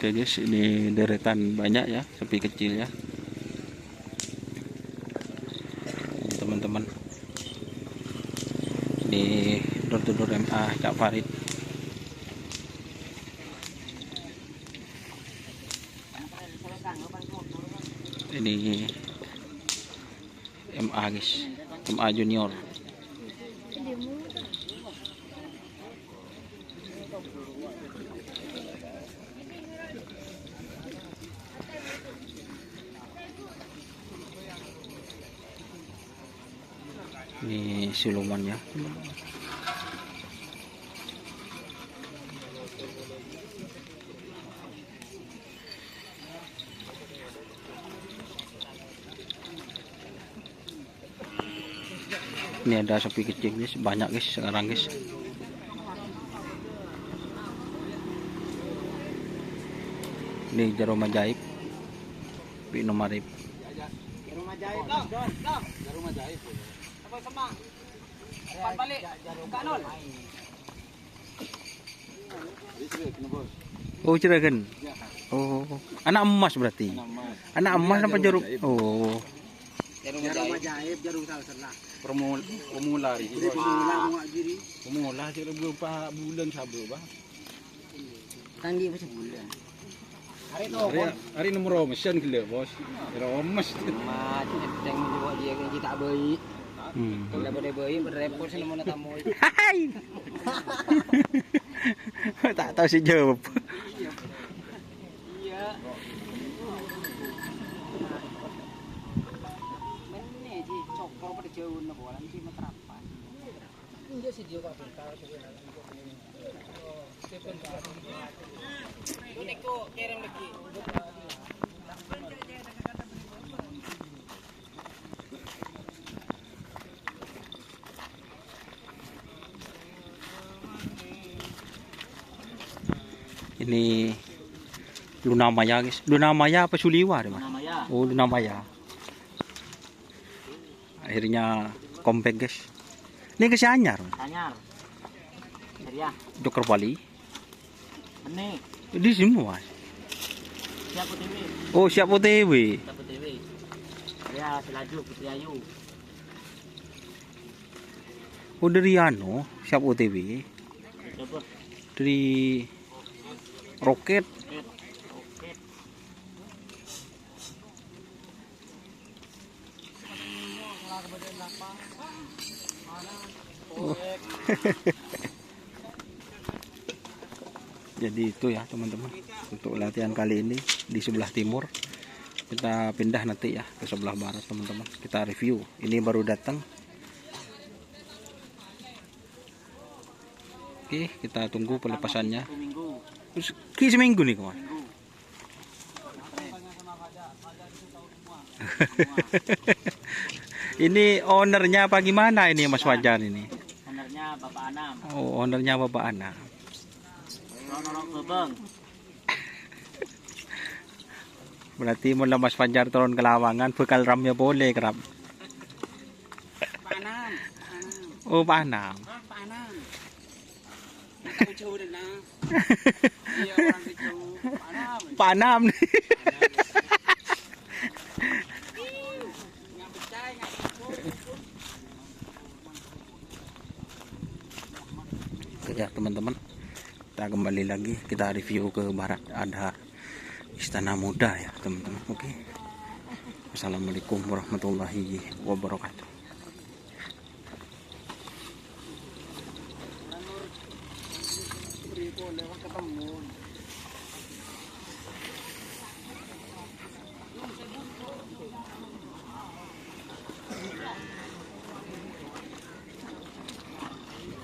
Oke guys, ini deretan banyak ya, sapi kecil ya. Ini teman-teman. Ini door to door MA Cak Farid. Ini MA guys, MA Junior. Ini silumannya. Ini ada sapi kecil guys, banyak guys sekarang guys. Ini jarum ajaib, minum arif. Jarum ajaib dong, jarum ajaib. Apa sama? Depan balik, kanol. Oh jeragan. Oh, anak emas berarti. Anak emas apa jarum? Oh. Jarum ajaib, jarum salah. Pemula Pemula muak diri. pemula kira berapa bulan sabar bah. Tanggi apa sebulan? Hari itu Hari nomor mesin gila bos. Kira emas. mat yang menjual dia kan kita bayi. Kalau boleh bayi berrepot sih mau tamu. Hai. Tak tahu sih jawab. Iya. Mana sih cokro pada jauh nak bola nanti materapan. Iya sih dia kok kalau sebenarnya. Ini kok kirim lagi. Ini Luna Maya guys. Luna Maya apa Suliwa deh mas? Namanya. Oh Luna Maya. Akhirnya compact guys. Ini ke Anyar. Anyar. Ya. Joker Bali. Ini Di sini mas. siapa TV? Oh siap OTW. Siapa TV? Ya, Selaju Putri Ayu. Oh dari Ano siap OTW. Coba. Dari Roket. Oke. Oh. Jadi itu ya teman-teman untuk latihan kali ini di sebelah timur. Kita pindah nanti ya ke sebelah barat teman-teman. Kita review. Ini baru datang. Oke, kita tunggu pelepasannya. Minggu. Seminggu nih kawan. Ini ownernya apa gimana ini Mas Fajar ini? Ownernya Bapak Anam. Oh, ownernya Bapak Ana. Norok Bebeng. Berarti mula Mas Fajar turun ke Lawangan, bekal ramnya boleh kerap. Pak Anam. Oh, Pak Anam. Pak Anam. Kita jauh deh nah. Iya orang jauh. Pak Anam. Pak Anam nih. Oke ya teman-teman, kita kembali lagi, kita review ke barat. Ada Istana Muda ya teman-teman. Oke, Assalamualaikum warahmatullahi wabarakatuh. Lewat ketemu.